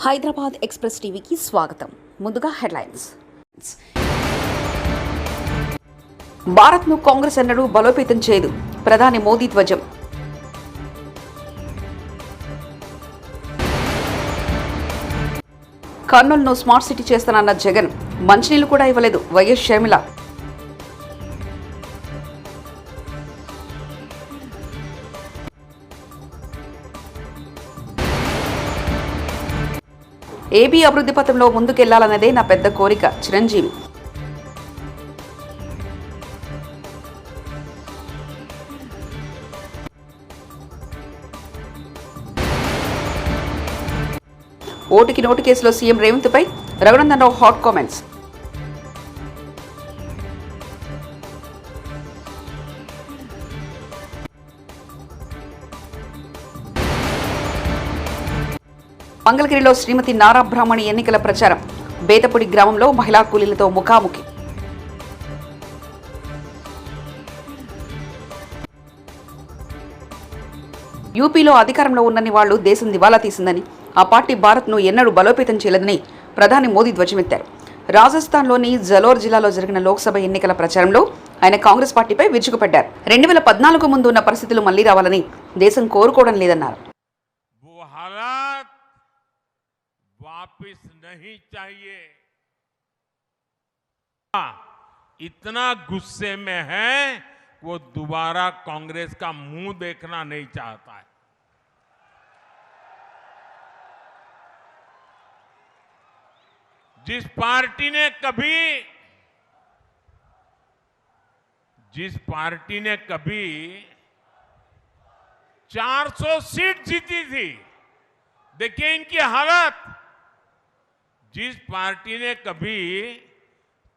Hyderabad express టీవీకి స్వాగతం. ముందుగా హెడ్లైన్స్. భారత్ను కాంగ్రెస్ ఎన్నడూ బలోపేతం చేయదు. ప్రధాని మోదీ ధ్వజం. కర్నూలును స్మార్ట్ సిటీ చేస్తానన్న జగన్ మంచినీళ్లు కూడా ఇవ్వలేదు. వైఎస్ షర్మిల. ఏపీ అభివృద్ధి పథంలో ముందుకెళ్లాలన్నదే నా పెద్ద కోరిక. చిరంజీవి. ఓటుకి నోటు కేసులో CM రేవంత్పై Raghunandan Rao hot comments. మంగళగిరిలో శ్రీమతి నారా బ్రాహ్మణి ఎన్నికల ప్రచారం. బేతపూడి గ్రామంలో మహిళా కూలీలతో ముఖాముఖి. యూపీలో అధికారంలో ఉన్నన్ని వాళ్లు దేశం దివాలా తీసిందని, ఆ పార్టీ భారత్ను ఎన్నడూ బలోపేతం చేయలేదని ప్రధాని మోదీ ధ్వజమెత్తారు. రాజస్థాన్లోని జలోర్ జిల్లాలో జరిగిన లోక్సభ ఎన్నికల ప్రచారంలో ఆయన కాంగ్రెస్ పార్టీపై విరుచుకుపడ్డారు. 2014 ముందు ఉన్న పరిస్థితులు మళ్లీ రావాలని దేశం కోరుకోవడం లేదన్నారు. वापिस नहीं चाहिए. इतना गुस्से में है वो दोबारा कांग्रेस का मुंह देखना नहीं चाहता है. जिस पार्टी ने कभी 400 सीट जीती थी, देखिए इनकी हालत. जिस पार्टी ने कभी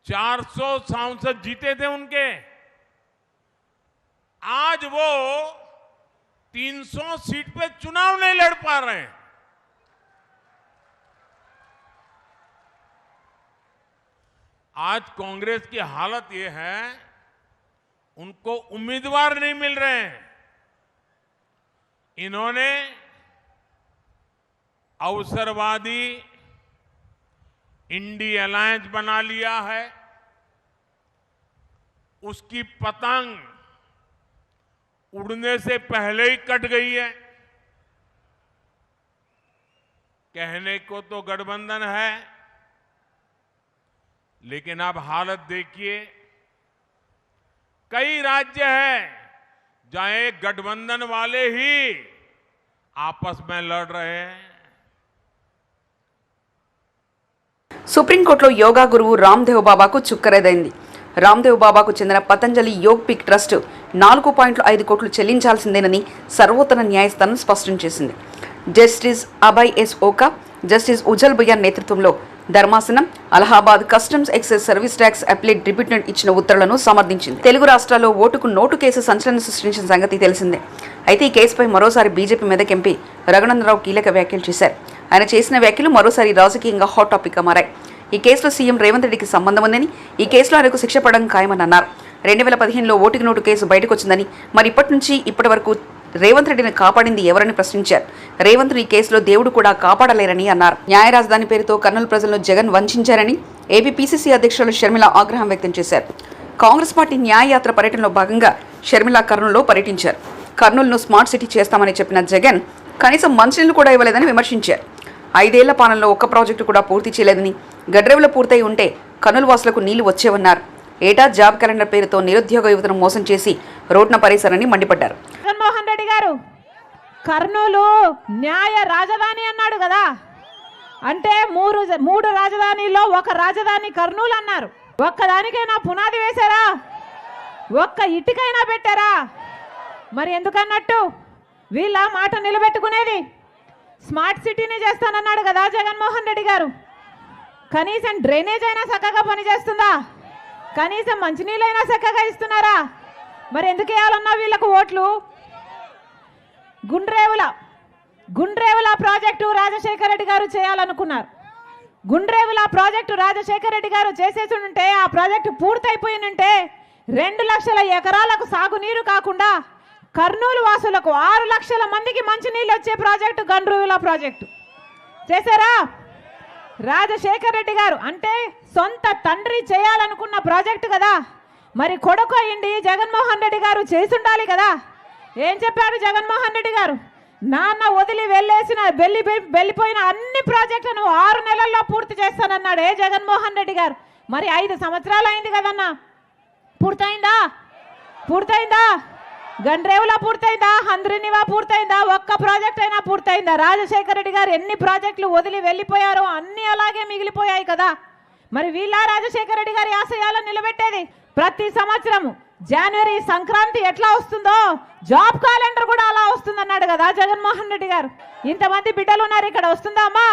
400 सांसद जीते थे उनके, आज वो 300 सीट पे चुनाव नहीं लड़ पा रहे हैं. आज कांग्रेस की हालत ये है, उनको उम्मीदवार नहीं मिल रहे हैं. इन्होंने अवसरवादी इंडी अलायंस बना लिया है. उसकी पतंग उड़ने से पहले ही कट गई है. कहने को तो गठबंधन है, लेकिन अब हालत देखिए. कई राज्य हैं जहां एक गठबंधन वाले ही आपस में लड़ रहे हैं. సుప్రీంకోర్టులో యోగా గురువు రామ్దేవ్ బాబాకు చుక్కరేదైంది. రామ్దేవ్ బాబాకు చెందిన పతంజలి యోగ్ పిక్ ట్రస్ట్ 4.5 కోట్లు చెల్లించాల్సిందేనని సర్వోన్నత న్యాయస్థానం స్పష్టం చేసింది. Justice Abhay S Oka, justice Ujjal Bhuyan నేతృత్వంలో ధర్మాసనం Allahabad customs excise service tax appellate tribunal ఇచ్చిన ఉత్తర్వులను సమర్థించింది. తెలుగు రాష్ట్రాల్లో ఓటుకు నోటు కేసు సంచలనం సృష్టించిన సంగతి తెలిసిందే. అయితే ఈ కేసుపై మరోసారి బీజేపీ మెదక్ ఎంపీ రఘునందన్ రావు కీలక వ్యాఖ్యలు చేశారు. ఆయన చేసిన వ్యాఖ్యలు మరోసారి రాజకీయంగా హాట్ టాపిక్గా మారాయి. ఈ కేసులో సీఎం రేవంత్ రెడ్డికి సంబంధం ఉందని, ఈ కేసులో ఆయనకు శిక్ష పడడం ఖాయమని అన్నారు. 2015లో ఓటుకి నోటు కేసు బయటకు వచ్చిందని, మరి ఇప్పటి నుంచి ఇప్పటి వరకు రేవంత్ రెడ్డిని కాపాడింది ఎవరని ప్రశ్నించారు. రేవంత్ ఈ కేసులో దేవుడు కూడా కాపాడలేరని అన్నారు. న్యాయ రాజధాని పేరుతో కర్నూలు ప్రజలను జగన్ వంచారని ఏపీ పీసీసీ అధ్యక్షులు షర్మిల ఆగ్రహం వ్యక్తం చేశారు. కాంగ్రెస్ పార్టీ న్యాయయాత్ర పర్యటనలో భాగంగా షర్మిల కర్నూలులో పర్యటించారు. కర్నూలును స్మార్ట్ సిటీ చేస్తామని చెప్పిన జగన్ కనీసం మంచినీళ్లు కూడా ఇవ్వలేదని విమర్శించారు. 5 ఏళ్ల పాలనలో ఒక్క ప్రాజెక్టు కూడా పూర్తి చేయలేదని, గడ్రేవులో పూర్తయి ఉంటే కర్నూలు వాసులకు నీళ్లు వచ్చేవన్నారు. ఏటా జాబ్ క్యాలెండర్ పేరుతో నిరుద్యోగ యువతను మోసం చేసి రోడ్న పరేశారని మండిపడ్డారు. జగన్మోహన్ రెడ్డి గారు కర్నూలు న్యాయ రాజధాని అన్నాడు కదా, అంటే మూడు రాజధానిలో ఒక రాజధాని కర్నూలు అన్నారు. ఒక్కదానికైనా పునాది వేశారా? ఒక్క ఇటుకైనా పెట్టారా? మరి ఎందుకన్నట్టు వీళ్ళ మాట నిలబెట్టుకునేది? స్మార్ట్ సిటీని చేస్తానన్నాడు కదా జగన్మోహన్ రెడ్డి గారు. కనీసం డ్రైనేజ్ అయినా చక్కగా పనిచేస్తుందా? కనీసం మంచినీళ్ళైనా చక్కగా ఇస్తున్నారా? మరి ఎందుకు వేయాలన్నా వీళ్ళకు ఓట్లు? గుండ్రేవుల ప్రాజెక్టు రాజశేఖర రెడ్డి గారు చేయాలనుకున్నారు. గుండ్రేవుల ప్రాజెక్టు రాజశేఖర రెడ్డి గారు చేసేసి ఉంటే, ఆ ప్రాజెక్టు పూర్తయిపోయి ఉంటే 2 లక్షల ఎకరాలకు సాగునీరు కాకుండా కర్నూలు వాసులకు 6 లక్షల మందికి మంచినీళ్ళు వచ్చే ప్రాజెక్టు గుండ్రేవుల ప్రాజెక్టు. చేశారా? రాజశేఖర్ రెడ్డి గారు అంటే సొంత తండ్రి చేయాలనుకున్న ప్రాజెక్టు కదా, మరి కొడుకు అయ్యింది జగన్మోహన్ రెడ్డి గారు చేసుండాలి కదా. ఏం చెప్పాడు జగన్మోహన్ రెడ్డి గారు? నాన్న వదిలి వెళ్ళిపోయిన అన్ని ప్రాజెక్టులను 6 నెలల్లో పూర్తి చేస్తానన్నాడు ఏ జగన్మోహన్ రెడ్డి గారు. మరి 5 సంవత్సరాలు అయింది కదన్నా, పూర్తయిందా? గండ్రేవులా పూర్తయిందా? హంద్రినివా పూర్తయిందా? ఒక్క ప్రాజెక్ట్ అయినా పూర్తయిందా? రాజశేఖర రెడ్డి గారు ఎన్ని ప్రాజెక్టులు వదిలి వెళ్ళిపోయారో అన్ని అలాగే మిగిలిపోయాయి కదా. మరి వీళ్ళ రాజశేఖర రెడ్డి గారి ఆశయాలను నిలబెట్టేది? ప్రతి సంవత్సరము జనవరి సంక్రాంతి ఎట్లా వస్తుందో జాబ్ క్యాలెండర్ కూడా అలా వస్తుందన్నాడు కదా జగన్మోహన్ రెడ్డి గారు. ఇంతమంది బిడ్డలు ఉన్నారు ఇక్కడ, వస్తుందా అమ్మా?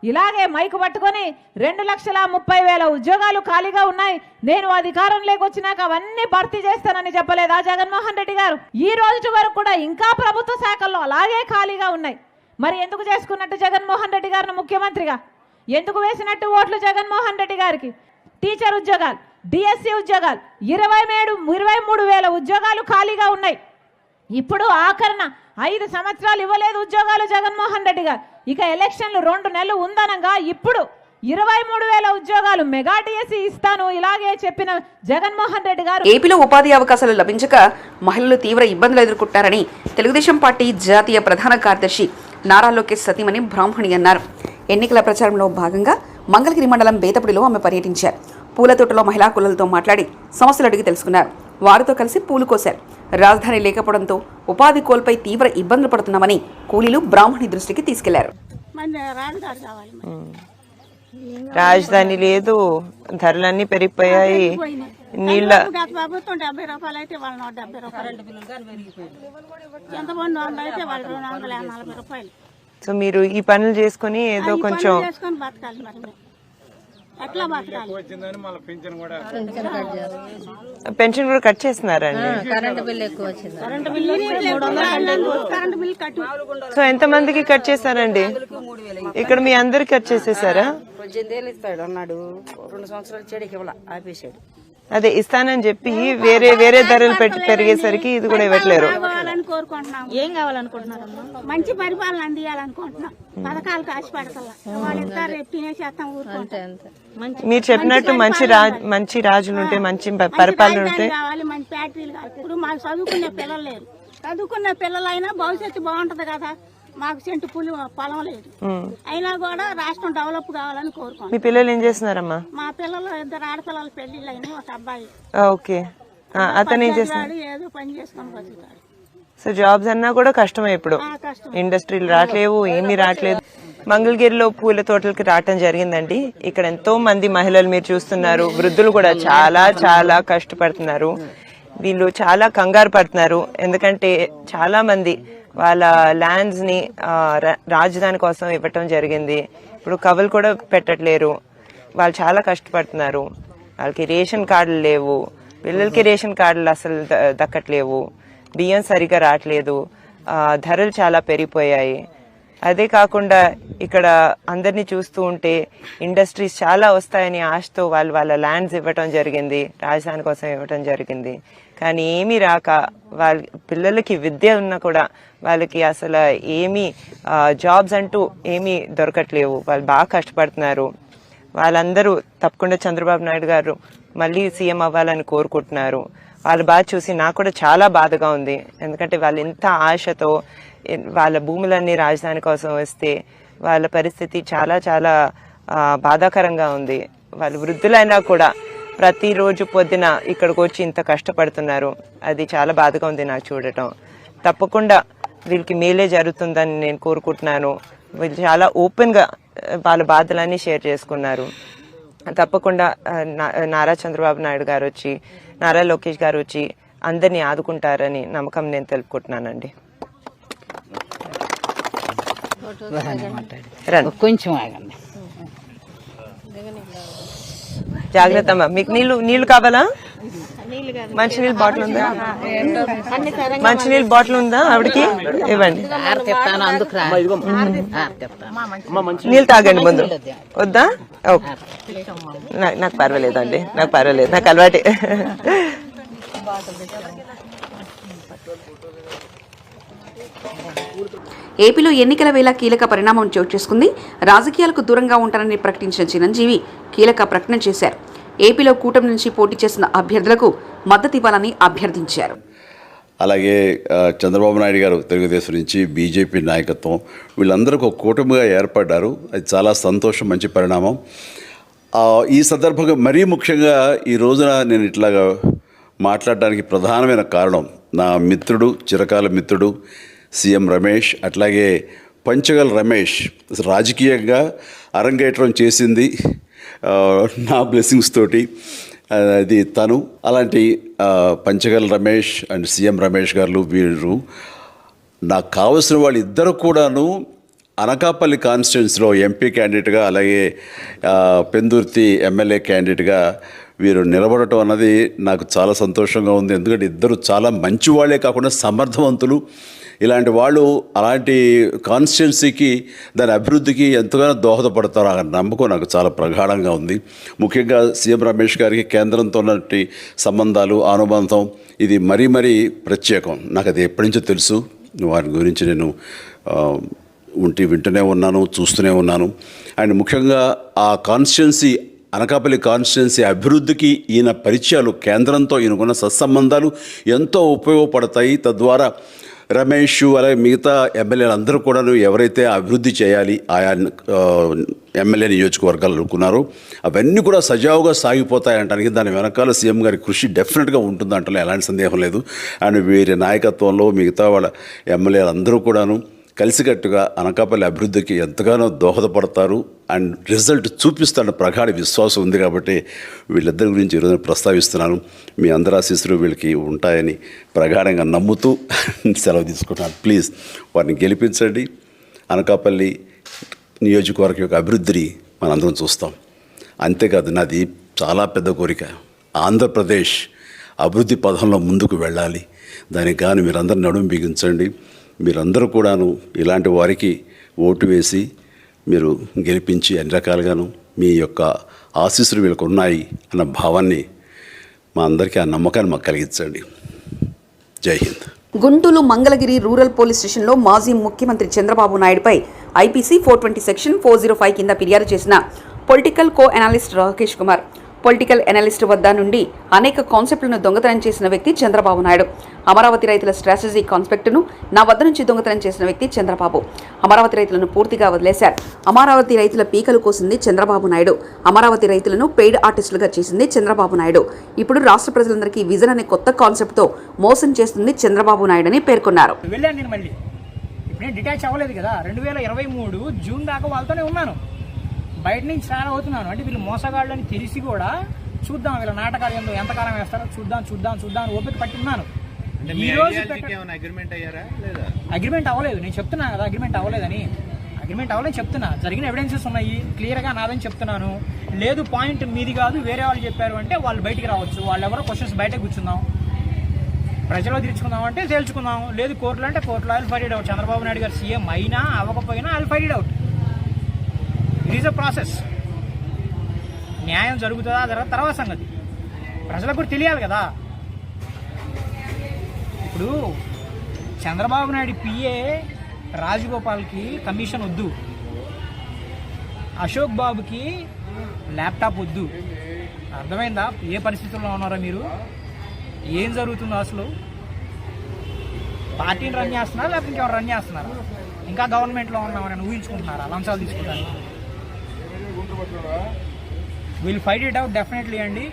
ఇలాగే మైకు పట్టుకొని 2,30,000 ఉద్యోగాలు ఖాళీగా ఉన్నాయి, నేను అధికారంలోకి వచ్చినాక అవన్నీ భర్తీ చేస్తానని చెప్పలేదా జగన్మోహన్ రెడ్డి గారు? ఈ రోజు వరకు కూడా ఇంకా ప్రభుత్వ శాఖల్లో అలాగే ఖాళీగా ఉన్నాయి. మరి ఎందుకు చేసుకున్నట్టు జగన్మోహన్ రెడ్డి గారిని ముఖ్యమంత్రిగా? ఎందుకు వేసినట్టు ఓట్లు జగన్మోహన్ రెడ్డి గారికి? టీచర్ ఉద్యోగాలు, డిఎస్సి ఉద్యోగాలు 23,000 ఉద్యోగాలు ఖాళీగా ఉన్నాయి. ఇప్పుడు ఆఖరణ 5 సంవత్సరాలు ఇవ్వలేదు ఉద్యోగాలు జగన్మోహన్ రెడ్డి గారు. ఇక ఎలక్షన్లు 2 నెలలు ఉందనగా ఇప్పుడు 23,000 ఉద్యోగాలు మెగా డిఎస్సి ఇస్తాను ఇలాగే చెప్పిన జగన్మోహన్ రెడ్డి గారు. ఏపీలో ఉపాధి అవకాశాలు లభించక మహిళలు తీవ్ర ఇబ్బందులు ఎదుర్కొంటారని తెలుగుదేశం పార్టీ జాతీయ ప్రధాన కార్యదర్శి నారా లోకేష్ సతీమణి బ్రాహ్మణి అన్నారు. ఎన్నికల ప్రచారంలో భాగంగా మంగళగిరి మండలం బేతపుడిలో ఆమె పర్యటించారు. పూల తోటలో మహిళా కులలతో మాట్లాడి సమస్యలు అడిగి తెలుసుకున్నారు. వారితో కలిసి పూలు కోశారు. రాజధాని లేకపోవడంతో ఉపాధి కోల్పోయి తీవ్ర ఇబ్బందులు పడుతున్నామని కూలీలు బ్రాహ్మణి దృష్టికి తీసుకెళ్లారు. రాజధాని లేదు, ధరలన్నీ పెరిగిపోయాయి. నీళ్ళ ప్రభుత్వం 70 రూపాయలు అయితే వాళ్ళు 170 రూపాయలు, ఎంతమంది అయితే వాళ్ళు 240 రూపాయలు. సో మీరు ఈ పనులు చేసుకుని ఏదో కొంచెం బతకాలి. మరి ఎట్లా బతకాలి? పెన్షన్ కూడా కట్ చేస్తున్నారండి. కరెంట్ బిల్లు కట్టు. సో ఎంత మందికి కట్ చేశారండి? ఇక్కడ మీ అందరికి కట్ చేసేసారా? 18 ఇస్తాడు అన్నాడు, 2 సంవత్సరాలు చెడికి ఇవ్వాల ఆపేసాడు. అదే ఇస్తానని చెప్పి వేరే ధరలు పెరిగేసరికి ఇది కూడా ఇవ్వట్లేరు. ఏం కావాలనుకుంటున్నారమ్మా? మంచి పరిపాలన అందియాలనుకుంటున్నాం. పథకాలు కాసి పడతల్లా వాళ్ళు ఇస్తారు, రేపు తినేసేస్తాం ఊరుకుంటాం. మీరు చెప్పినట్టు మంచి రాజులు ఉంటే, మంచి పరిపాలన ఉంటే కావాలి, మంచి ఫ్యాక్టరీలు కావాలి. ఇప్పుడు మాకు చదువుకునే పిల్లలు లేరు. చదువుకునే పిల్లలైనా భవిష్యత్తు బాగుంటది కదా. మాకు సెంటు పొలం లేదు, అయినా కూడా రాష్ట్రం డెవలప్ కావాలని కోరుకోండి. మీ పిల్లలు ఏం చేస్తున్నారమ్మా? మా పిల్లలు 2 ఆడపిల్లలు పెళ్లిళ్ళు అయినాయి, ఒక అబ్బాయి. ఓకే, అతను ఏం చేస్తున్నాడు? ఏదో పని చేసుకొని బతుకుతాడు. సో జాబ్స్ అన్నా కూడా కష్టమే ఇప్పుడు. ఇండస్ట్రీలు రావట్లేవు, ఏమీ రావట్లేదు. మంగళగిరిలో పూల తోటలకి రావటం జరిగిందండి. ఇక్కడ ఎంతో మంది మహిళలు మీరు చూస్తున్నారు, వృద్ధులు కూడా చాలా చాలా కష్టపడుతున్నారు. వీళ్ళు చాలా కంగారు పడుతున్నారు, ఎందుకంటే చాలా మంది వాళ్ళ ల్యాండ్స్ ని రాజధాని కోసం ఇవ్వటం జరిగింది. ఇప్పుడు కవులు కూడా పెట్టట్లేరు. వాళ్ళు చాలా కష్టపడుతున్నారు. వాళ్ళకి రేషన్ కార్డులు లేవు, పిల్లలకి రేషన్ కార్డులు అసలు దక్కట్లేవు, బియ్యం సరిగా రావట్లేదు, ధరలు చాలా పెరిగిపోయాయి. అదే కాకుండా ఇక్కడ అందరినీ చూస్తూ ఉంటే ఇండస్ట్రీస్ చాలా వస్తాయని ఆశతో వాళ్ళ ల్యాండ్స్ ఇవ్వటం జరిగింది, రాజధాని కోసం ఇవ్వటం జరిగింది. కానీ ఏమీ రాక వాళ్ళ పిల్లలకి విద్య ఉన్నా కూడా వాళ్ళకి అసలు ఏమీ జాబ్స్ అంటూ ఏమీ దొరకట్లేవు. వాళ్ళు బాగా కష్టపడుతున్నారు. వాళ్ళందరూ తప్పకుండా చంద్రబాబు నాయుడు గారు మళ్ళీ సీఎం అవ్వాలని కోరుకుంటున్నారు. వాళ్ళు బాగా చూసి నాకు కూడా చాలా బాధగా ఉంది, ఎందుకంటే వాళ్ళు ఇంత ఆశతో వాళ్ళ భూములన్నీ రాజధాని కోసం వస్తే వాళ్ళ పరిస్థితి చాలా చాలా బాధాకరంగా ఉంది. వాళ్ళు వృద్ధులైనా కూడా ప్రతిరోజు పొద్దున ఇక్కడికి వచ్చి ఇంత కష్టపడుతున్నారు. అది చాలా బాధగా ఉంది నాకు చూడటం. తప్పకుండా వీళ్ళకి మేలే జరుగుతుందని నేను కోరుకుంటున్నాను. వీళ్ళు చాలా ఓపెన్గా వాళ్ళ బాధలన్నీ షేర్ చేసుకున్నారు. తప్పకుండా నారా చంద్రబాబు నాయుడు గారు వచ్చి, నారా లోకేష్ గారు వచ్చి అందరినీ ఆదుకుంటారని నమ్మకం నేను తెలుపుకుంటున్నానండి. కొంచెం ఆగండి, జాగ్రత్త అమ్మా. మీకు నీళ్లు కావాలా? మంచినీళ్ళు బాటిల్ ఉందా? మంచినీళ్ళు బాటిల్ ఉందా? ఆవిడకి ఇవ్వండి. నీళ్ళు తాగండి ముందు. వద్దా? ఓకే, నాకు పర్వాలేదండి, నాకు పర్వాలేదు, నాకు అలవాటే. ఏపీలో ఎన్నికల వేళ కీలక పరిణామం చోటు చేసుకుంది. రాజకీయాలకు దూరంగా ఉంటానని ప్రకటించిన చిరంజీవి కీలక ప్రకటన చేశారు. ఏపీలో కూటమి నుంచి పోటీ చేసిన అభ్యర్థులకు మద్దతు ఇవ్వాలని అభ్యర్థించారు. అలాగే చంద్రబాబు నాయుడు గారు తెలుగుదేశం నుంచి బీజేపీ నాయకత్వం వీళ్ళందరూ ఒక కూటమిగా ఏర్పడ్డారు. అది చాలా సంతోషం, మంచి పరిణామం. ఈ సందర్భంగా మరీ ముఖ్యంగా ఈ రోజున నేను ఇట్లాగా మాట్లాడడానికి ప్రధానమైన కారణం నా మిత్రుడు, చిరకాల మిత్రుడు సీఎం రమేష్, అట్లాగే పంచగల్ రమేష్ రాజకీయంగా అరంగేట్రం చేసింది నా బ్లెస్సింగ్స్ తోటి. అది తను. అలాంటి పంచగల్ రమేష్ అండ్ సీఎం రమేష్ గారు వీరు నాకు కావలసిన వాళ్ళు ఇద్దరు కూడాను అనకాపల్లి కాన్స్టిట్యున్సీలో ఎంపీ క్యాండిడేట్గా, అలాగే పెందుర్తి ఎమ్మెల్యే క్యాండిడేట్గా వీరు నిలబడటం అన్నది నాకు చాలా సంతోషంగా ఉంది. ఎందుకంటే ఇద్దరు చాలా మంచి వాళ్ళే కాకుండా సమర్థవంతులు. ఇలాంటి వాళ్ళు అలాంటి కాన్స్టిట్యున్సీకి, దాని అభివృద్ధికి ఎంతగానో దోహదపడతారు అన్న నమ్మకం నాకు చాలా ప్రగాఢంగా ఉంది. ముఖ్యంగా సీఎం రమేష్ గారికి కేంద్రంతో ఉన్నటువంటి సంబంధాలు, అనుబంధం ఇది మరీ మరీ ప్రత్యేకం. నాకు అది ఎప్పటి నుంచో తెలుసు. వారి గురించి నేను వింటూనే ఉన్నాను, చూస్తూనే ఉన్నాను. అండ్ ముఖ్యంగా ఆ కాన్స్టిట్యున్సీ, అనకాపల్లి కాన్స్టిట్యున్సీ అభివృద్ధికి ఈయన పరిచయాలు, కేంద్రంతో ఈయనకున్న సత్సంబంధాలు ఎంతో ఉపయోగపడతాయి. తద్వారా రమేష్ అలాగే మిగతా ఎమ్మెల్యేలు అందరూ కూడా ఎవరైతే అభివృద్ధి చేయాలి ఆయా ఎమ్మెల్యే నియోజకవర్గాలు అనుకున్నారో అవన్నీ కూడా సజావుగా సాగిపోతాయంటానికి దాని వెనకాల సీఎం గారి కృషి డెఫినెట్గా ఉంటుందంటే ఎలాంటి సందేహం లేదు. అండ్ వీరి నాయకత్వంలో మిగతా వాళ్ళ ఎమ్మెల్యేలు అందరూ కూడాను కలిసికట్టుగా అనకాపల్లి అభివృద్ధికి ఎంతగానో దోహదపడతారు అండ్ రిజల్ట్ చూపిస్తారన్న ప్రగాఢ విశ్వాసం ఉంది. కాబట్టి వీళ్ళిద్దరి గురించి ఈరోజు ప్రస్తావిస్తున్నాను. మీ అందరి ఆశీస్సులు వీళ్ళకి ఉంటాయని ప్రగాఢంగా నమ్ముతూ సెలవు తీసుకుంటున్నాను. ప్లీజ్ వారిని గెలిపించండి. అనకాపల్లి నియోజకవర్గం యొక్క అభివృద్ధిని మనందరం చూస్తాం. అంతేకాదు నాది చాలా పెద్ద కోరిక, ఆంధ్రప్రదేశ్ అభివృద్ధి పథంలో ముందుకు వెళ్ళాలి. దానికి కానీ మీరందరూ నడుము బిగించండి. మీరందరూ కూడాను ఇలాంటి వారికి ఓటు వేసి మీరు గెలిపించి అన్ని రకాలుగాను మీ యొక్క ఆశీస్సులు వీళ్ళకు ఉన్నాయి అన్న భావాన్ని మా అందరికీ, ఆ నమ్మకాన్ని మాకు కలిగించండి. జై హింద్. గుంటూరు మంగళగిరి రూరల్ పోలీస్ స్టేషన్లో మాజీ ముఖ్యమంత్రి చంద్రబాబు నాయుడుపై ఐపీసీ 420 సెక్షన్ 405 కింద ఫిర్యాదు చేసిన political co analyst Rakesh Kumar. Political analyst వద్ద నుండి అనేక కాన్సెప్టులను దొంగతనం చేసిన వ్యక్తి చంద్రబాబు నాయుడు. అమరావతి రైతుల స్ట్రాటజీ కాన్సెప్టును నా వద్ద నుంచి దొంగతనం చేసిన వ్యక్తి చంద్రబాబు. అమరావతి రైతులను పూర్తిగా వదిలేశారు. అమరావతి రైతుల పీకలు కోసింది చంద్రబాబు నాయుడు. అమరావతి రైతులను పెయిడ్ ఆర్టిస్టులుగా చేసింది చంద్రబాబు నాయుడు. ఇప్పుడు రాష్ట్ర ప్రజలందరికీ విజన్ అనే కొత్త కాన్సెప్ట్తో మోసం చేస్తుంది చంద్రబాబు నాయుడు అని పేర్కొన్నారు. నేను డిటాచ్ అవ్వలేదు కదా, 2023 జూన్ దాకా వాళ్ళతోనే ఉన్నాను. బయట నుంచి స్టార్ట్ అవుతున్నాను అంటే వీళ్ళు మోసగాళ్ళు అని తెలిసి కూడా చూద్దాం వీళ్ళ నాటకాలు ఎంతకాలం వేస్తారో చూద్దాం ఓపిక పట్టున్నాను. ఈ రోజు అగ్రిమెంట్ అవ్వలేదు, నేను చెప్తున్నా కదా అగ్రిమెంట్ అవ్వలేదని చెప్తున్నా. జరిగిన ఎవిడెన్సెస్ ఉన్నాయి, క్లియర్గా నాదని చెప్తున్నాను. లేదు పాయింట్ మీది కాదు వేరే వాళ్ళు చెప్పారు అంటే వాళ్ళు బయటికి రావచ్చు. వాళ్ళు ఎవరో క్వశ్చన్స్ బయట కూర్చుందాం, ప్రజల్లో తీర్చుకుందాం అంటే తేల్చుకుందాం. లేదు కోర్టులో అంటే కోర్టులో I'll fight out. Chandrababu Naidu గారు సీఎం అయినా అవ్వకపోయినా I'll fight out. It is a process. న్యాయం జరుగుతుందా తర్వాత సంగతి ప్రజలకు కూడా తెలియాలి కదా. ఇప్పుడు చంద్రబాబు నాయుడు పిఏ రాజగోపాల్కి కమిషన్ వద్దు, అశోక్ బాబుకి ల్యాప్టాప్ వద్దు. అర్థమైందా ఏ పరిస్థితుల్లో ఉన్నారో మీరు? ఏం జరుగుతుందో అసలు? పార్టీని రన్ చేస్తున్నారా లేకపోతే ఇంకెవరు రన్ చేస్తున్నారా? ఇంకా గవర్నమెంట్లో ఉన్నామని ఊహించుకుంటున్నారా లంచాలు తీసుకుంటారు? Will fight it out definitely అండి.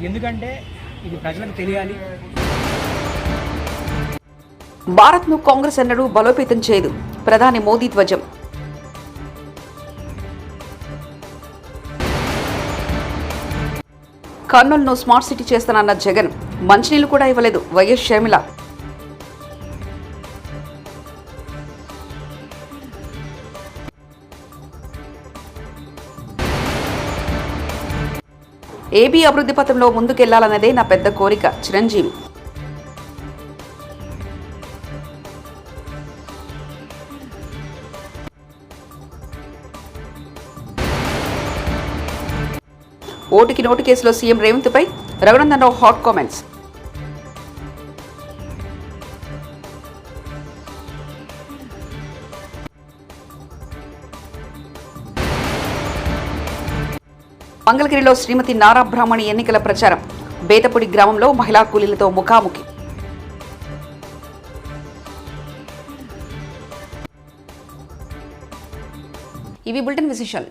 ఎందుకంటే ఇది ప్రజలకు తెలియాలి. భారత్ను కాంగ్రెస్ ఎన్నడూ బలోపేతం చేయదు, ప్రధాని మోదీ ధ్వజం. కర్నూలును స్మార్ట్ సిటీ చేస్తానన్న జగన్ మంచినీళ్లు కూడా ఇవ్వలేదు వైఎస్ షర్మిల. ఏబీ అభివృద్ధి పథంలో ముందుకెళ్లాలన్నదే నా పెద్ద కోరిక చిరంజీవి. ఓటుకి నోటు కేసులో CM రేవంత్పై Raghunandan Rao hot comments. మంగళగిరిలో శ్రీమతి నారా బ్రాహ్మణి ఎన్నికల ప్రచారం. బేతపూడి గ్రామంలో మహిళా కూలీలతో ముఖాముఖి. ఇవి బులెటిన్ విశేషాలు.